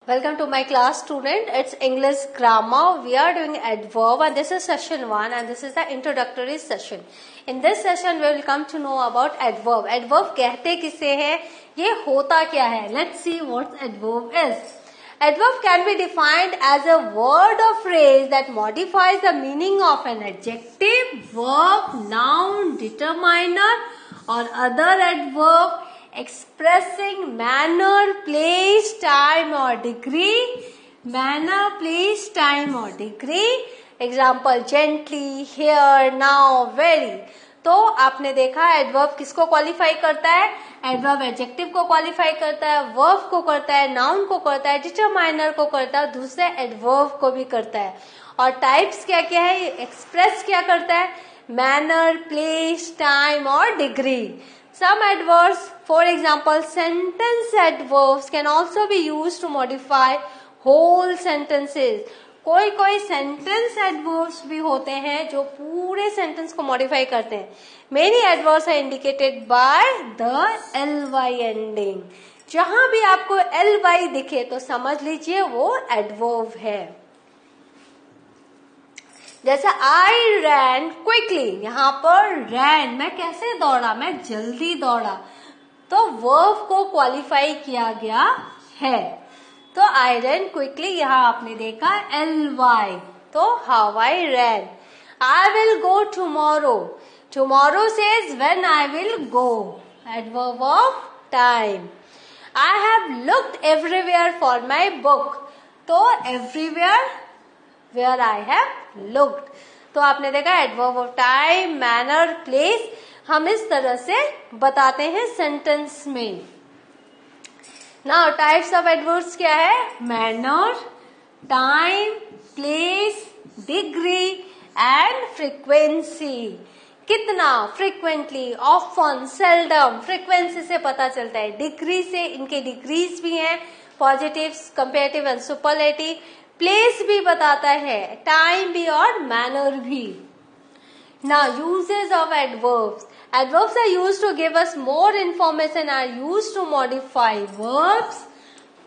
Welcome to my class, student. It's English grammar. We are doing adverb and this is session 1 and this is the introductory session. In this session we will come to know about adverb. Adverb कहते किसे हैं? ये होता क्या है? Let's see what adverb is. Adverb can be defined as a word or phrase that modifies the meaning of an adjective, verb, noun, determiner or other adverb expressing manner, place, time or degree. Manner, place, time or degree. Example, gently, here, now, very. तो आपने देखा adverb किसको qualify करता है? Adverb adjective को qualify करता है, verb को करता है, नाउन को करता है, डिटरमाइनर को करता है, दूसरे एडवर्ब को भी करता है. और टाइप्स क्या क्या है? एक्सप्रेस क्या करता है? मैनर, प्लेस, टाइम और degree. Some adverbs, for example, sentence adverbs can also be used to modify whole sentences. कोई sentence adverbs भी होते हैं जो पूरे sentence को modify करते हैं. Many adverbs are indicated by the ly ending. जहां भी आपको ly दिखे तो समझ लीजिए वो adverb है. जैसे I ran quickly, यहाँ पर ran मैं कैसे दौड़ा? मैं जल्दी दौड़ा. तो वर्ब को क्वालिफाई किया गया है. तो I ran quickly यहाँ आपने देखा ly. तो how I ran. I will go tomorrow. Tomorrow says when I will go. Adverb of time. I have looked everywhere for my book. तो everywhere where I have looked. तो आपने देखा adverb of time, manner, place हम इस तरह से बताते हैं सेंटेंस में. नाउ टाइप्स ऑफ एडवर्ब्स क्या है? Manner, time, place, degree and frequency. कितना? Frequently, often, seldom. फ्रीक्वेंसी से पता चलता है. डिग्री से इनके डिग्रीज भी हैं, positive, comparative and superlative. Place भी बताता है, टाइम भी और मैनर भी. Now uses of adverbs. Adverbs are used to give us more information, are used to modify verbs,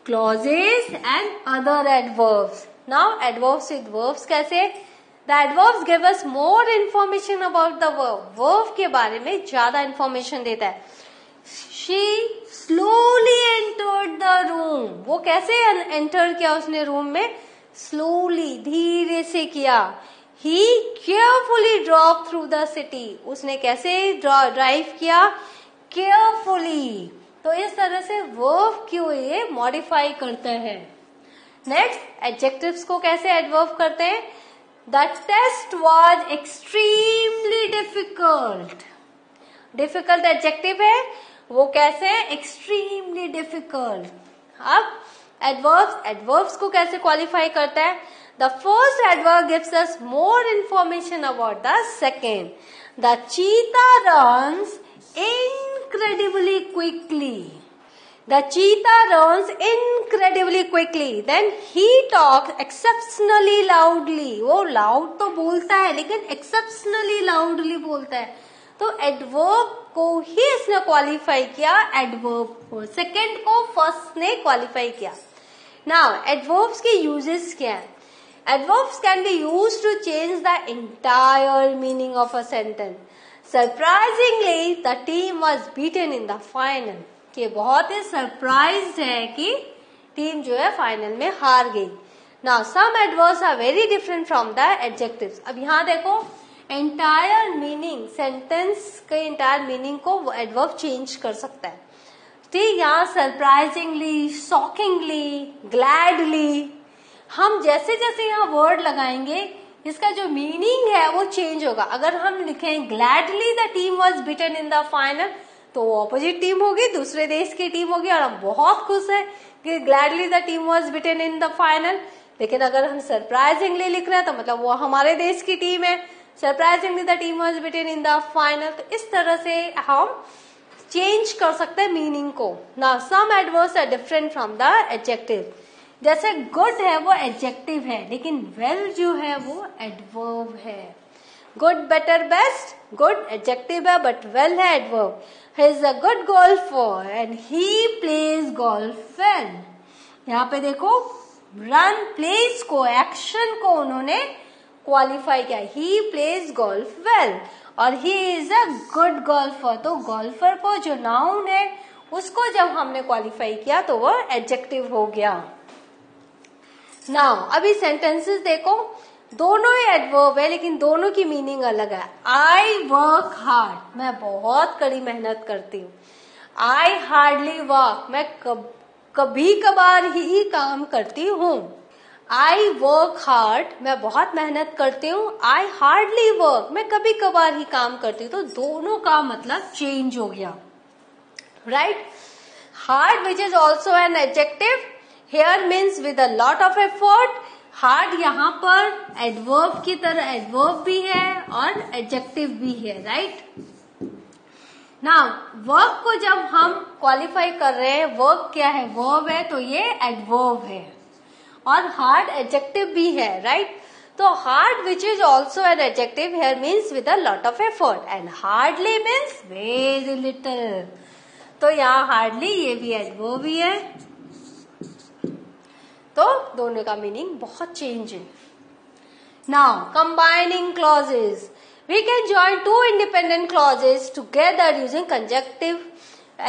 clauses and other adverbs. Now adverbs with verbs कैसे? The adverbs give us more information about the verb. Verb के बारे में ज्यादा information देता है. She slowly entered the room. वो कैसे enter किया उसने रूम में? स्लोली, धीरे से किया. He carefully drove through the city. उसने कैसे ड्राइव किया? केयरफुली. तो इस तरह से वर्ब को ये मॉडिफाई करता है. नेक्स्ट, एडजेक्टिव्स को कैसे एडवर्ब करते हैं? The test was extremely difficult. Difficult adjective है, वो कैसे? Extremely difficult. अब एडवर्ब्स को कैसे क्वालिफाई करता है? The first adverb gives us more information about the second. The cheetah runs incredibly quickly. The cheetah runs incredibly quickly. Then he talks exceptionally loudly. वो loud तो बोलता है लेकिन एक्सेप्शनली लाउडली बोलता है. तो एडवर्ब को ही इसने क्वालिफाई किया, एडवर्ब को. सेकेंड को फर्स्ट ने क्वालिफाई किया. नाउ एडवर्ब्स के यूजेस क्या है? Adverbs can be used to change the entire meaning of a sentence. Surprisingly the team was beaten in the final. कि बहुत ही सरप्राइज्ड है कि टीम जो है फाइनल में हार गई. Now some adverbs are very different from the adjectives. अब यहाँ देखो एंटायर मीनिंग, सेंटेंस के एंटायर मीनिंग को वो एडवर्ब चेंज कर सकता है. ठीक, यहाँ सरप्राइजिंगली, शॉकिंगली, ग्लैडली, हम जैसे जैसे यहाँ वर्ड लगाएंगे इसका जो मीनिंग है वो चेंज होगा. अगर हम लिखें gladly the team was beaten in the final, तो वो ऑपोजिट टीम होगी, दूसरे देश की टीम होगी और हम बहुत खुश है कि gladly the team was beaten in the final. लेकिन अगर हम सरप्राइजिंगली लिख रहे हैं तो मतलब वो हमारे देश की टीम है. Surprisingly the team was beaten in the final. तो इस तरह से हम चेंज कर सकते हैं मीनिंग को. Now some adverbs are different from the adjective. जैसे गुड है वो एडजेक्टिव है लेकिन वेल जो है वो एडवर्ब है. Good, better, best, good adjective है बट वेल है adverb. He is a good golfer and he plays golf well. यहाँ पे देखो रन प्लेस को, एक्शन को उन्होंने क्वालिफाई किया, ही प्लेज गोल्फ वेल और he is a good golfer. तो गोल्फर को जो नाउन है उसको जब हमने क्वालिफाई किया तो वो एडजेक्टिव हो गया। नाउ अभी सेंटेंसेस देखो, दोनों ही एडवर्ब है लेकिन दोनों की मीनिंग अलग है। आई वर्क हार्ड, मैं बहुत कड़ी मेहनत करती हूँ। आई हार्डली वर्क, मैं कभी कभार ही काम करती हूँ। आई वर्क हार्ड, मैं बहुत मेहनत करती हूँ। आई हार्डली वर्क, मैं कभी कभार ही काम करती हूँ। तो दोनों का मतलब चेंज हो गया, right. Hard which is also an adjective here means with a lot of effort. Hard यहाँ पर एडवर्ब की तरह एडवर्ब भी है और एडजेक्टिव भी है, राइट। नाउ वर्क को जब हम क्वालिफाई कर रहे हैं, वर्क क्या है, वर्ब है, तो ये एडवर्ब है और हार्ड एडजेक्टिव भी है, राइट। तो hard which is also an adjective here means with a lot of effort and hardly means very little. तो यहाँ हार्डली ये भी एडवर्ब ही है, तो दोनों का मीनिंग बहुत चेंज है। Now combining clauses, we can join two independent clauses together using conjunctive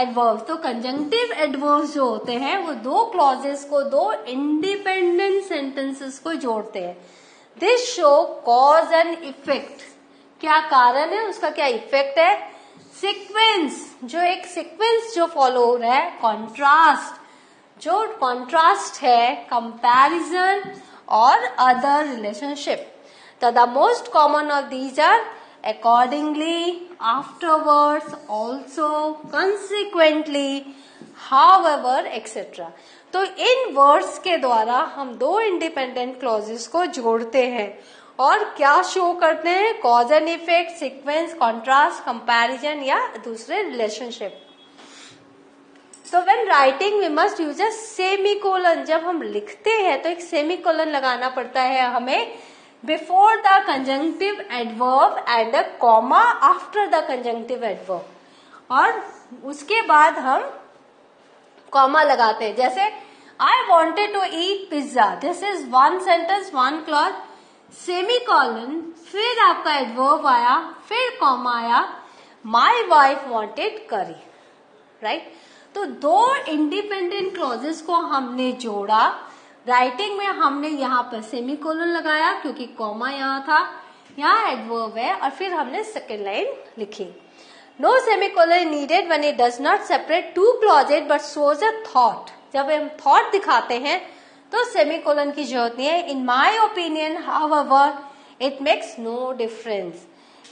adverbs। तो conjunctive adverbs जो होते हैं वो दो clauses को, दो independent sentences को जोड़ते हैं। This show cause and effect, क्या कारण है, उसका क्या इफेक्ट है। Sequence, जो एक sequence जो फॉलो हो रहा है। Contrast, जो contrast है, comparison और other relationship। So the most common of these are accordingly, afterwards, also, consequently, however, etc. तो इन वर्ड्स के द्वारा हम दो इंडिपेंडेंट क्लॉजेस को जोड़ते हैं और क्या शो करते हैं, cause and effect, sequence, contrast, comparison या दूसरे रिलेशनशिप। तो when writing we must use a semicolon, जब हम लिखते हैं तो एक सेमीकोलन लगाना पड़ता है हमें before the conjunctive adverb and a comma after the conjunctive adverb, और उसके बाद हम comma लगाते हैं। जैसे I wanted to eat pizza, this is one sentence, one clause, semicolon, फिर आपका adverb आया, फिर comma आया, my wife wanted curry, right। तो दो independent clauses को हमने जोड़ा। राइटिंग में हमने यहाँ पर सेमीकोलन लगाया क्योंकि कॉमा यहाँ था, यहाँ एडवर्ब है, और फिर हमने सेकेंड लाइन लिखी। No semicolon needed when it does not separate two clauses but shows a thought. जब हम थॉट दिखाते हैं तो सेमीकोलन की जरूरत नहीं है। In my opinion however it makes no difference,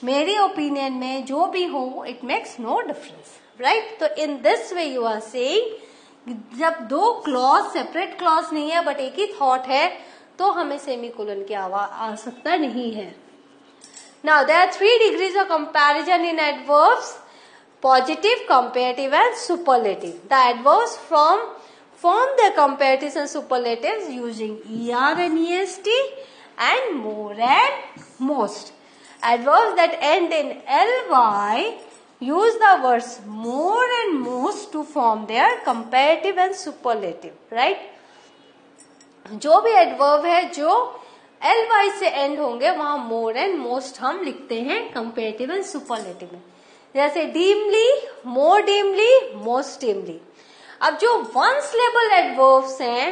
मेरी ओपिनियन में जो भी हो it makes no difference, right. तो in this way you are saying जब दो क्लॉज, सेपरेट क्लॉज नहीं है बट एक ही थॉट है, तो हमें सेमीकोलन की आवश्यकता नहीं है। Now there are 3 degrees of comparison in adverbs, positive, comparative and superlative. The adverbs form their comparatives and superlatives using er and est and more and most. Adverbs that end in ly use the words more and most to form their comparative and superlative, right। जो भी adverb है जो ly से and होंगे वहां more and most हम लिखते हैं कंपेरेटिव एंड सुपरलेटिव में। जैसे डीमली, मोर डीमली, मोस्ट डीमली। अब जो वन सिलेबल एडवर्ब्स हैं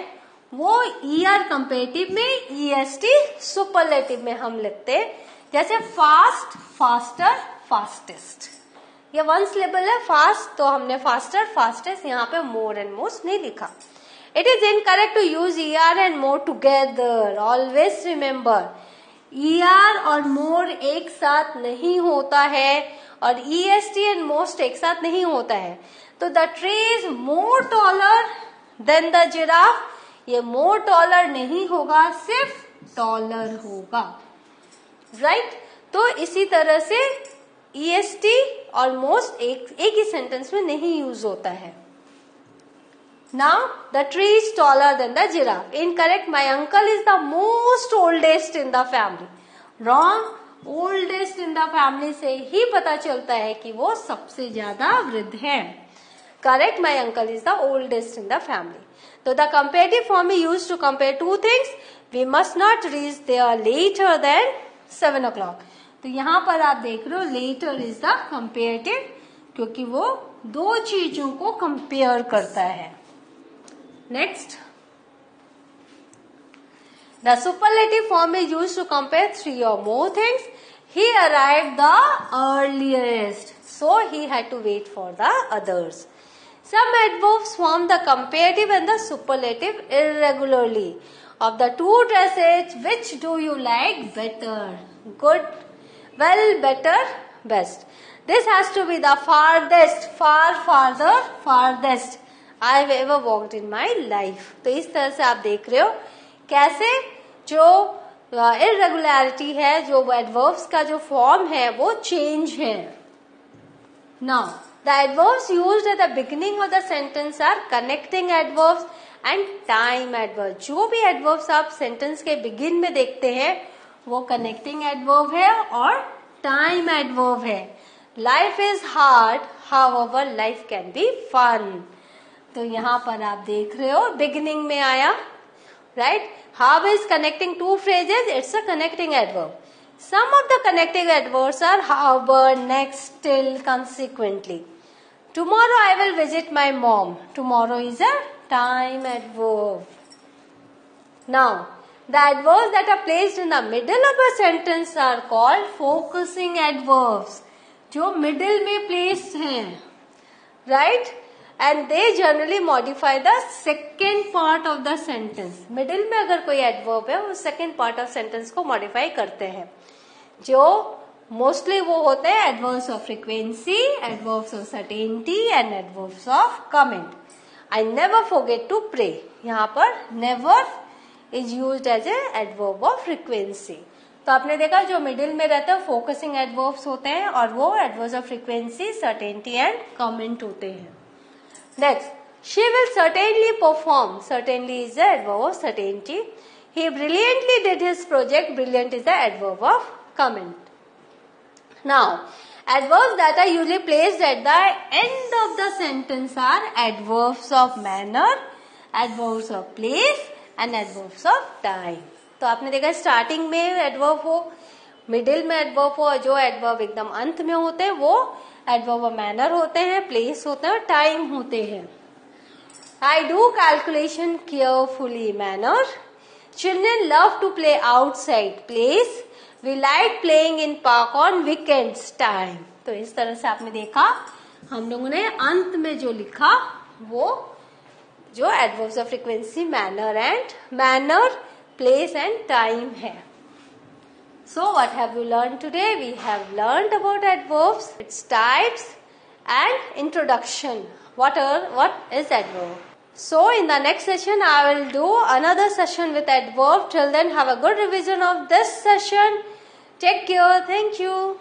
वो er कंपेरेटिव में, est सुपरलेटिव में हम लिखते हैं। जैसे फास्ट, फास्टर, फास्टेस्ट, ये वन सिलेबल है। फास्ट तो हमने फास्टर, फास्टेस्ट, यहाँ पे मोर एंड मोस्ट नहीं लिखा। It is incorrect to use er and more together. Always remember er और मोर एक साथ नहीं होता है और est एंड मोस्ट एक साथ नहीं होता है। तो the tree is more taller than the giraffe, ये मोर टॉलर नहीं होगा, सिर्फ टॉलर होगा, राइट। तो इसी तरह से est और मोस्ट एक ही सेंटेंस में नहीं यूज होता है। Now the tree is taller than the giraffe. Incorrect, my uncle is the most oldest in the family. Wrong, oldest in the family से ही पता चलता है कि वो सबसे ज्यादा वृद्ध है। correct. My uncle is the oldest in the family. So the comparative form is used to compare two things. We must not reach there later than 7 o'clock. तो यहाँ पर आप देख रहे हो later is the comparative, क्योंकि वो दो चीजों को कंपेयर करता है. Next, the superlative form is used to compare three or more things. He arrived the earliest, so he had to wait for the others. Some adverbs form the comparative and the superlative irregularly. Of the two dresses, which do you like better? Good, well, better, best. This has to be the farthest, far, farther, farthest I have ever walked in my life. तो इस तरह से आप देख रहे हो कैसे जो irregularity है, जो adverbs का जो form है वो change है. Now, the adverbs used at the beginning of the sentence are connecting adverbs and time adverbs. जो भी adverbs आप sentence के begin में देखते हैं वो connecting adverb है और time adverb है. Life is hard, however life can be fun. तो यहाँ पर आप देख रहे हो beginning में आया, right? How is connecting two phrases? It's a connecting adverb. Some of the connecting adverbs are however, next, till, consequently. Tomorrow I will visit my mom. Tomorrow is a time adverb. Now, the adverbs that are placed in the middle of a sentence are called focusing adverbs. जो middle में placed हैं, right? And they generally modify the second part of the sentence. Middle में अगर कोई adverb है वो second part of sentence को modify करते हैं. जो mostly वो होते हैं adverbs of frequency, adverbs of certainty and adverbs of comment. I never forget to pray. यहाँ पर never is used as a adverb of frequency. तो आपने देखा जो middle में रहता है focusing adverbs होते हैं और वो adverbs of frequency, certainty and comment होते हैं. Next, she will certainly perform. Certainly is the adverb of certainty. He brilliantly did his project. Brilliant is the adverb of comment. Now, adverbs that are usually placed at the end of the sentence are adverbs of manner, adverbs of place and adverbs of time. तो आपने देखा starting में adverb हो, middle में adverb हो और जो adverb एकदम अंत में होते हैं वो एडवर्ब ऑफ मैनर होते हैं, प्लेस होते हैं और टाइम होते हैं. I do calculation carefully. Manner. Children love to play outside. Place. We like playing in park on weekends. Time. तो इस तरह से आपने देखा हम लोगों ने अंत में जो लिखा वो जो adverbs of frequency manner, place and time है. So what have you learned today? We have learned about adverbs, its types and introduction. What is adverb? So in the next session I will do another session with adverb. Till then have a good revision of this session. Take care. Thank you.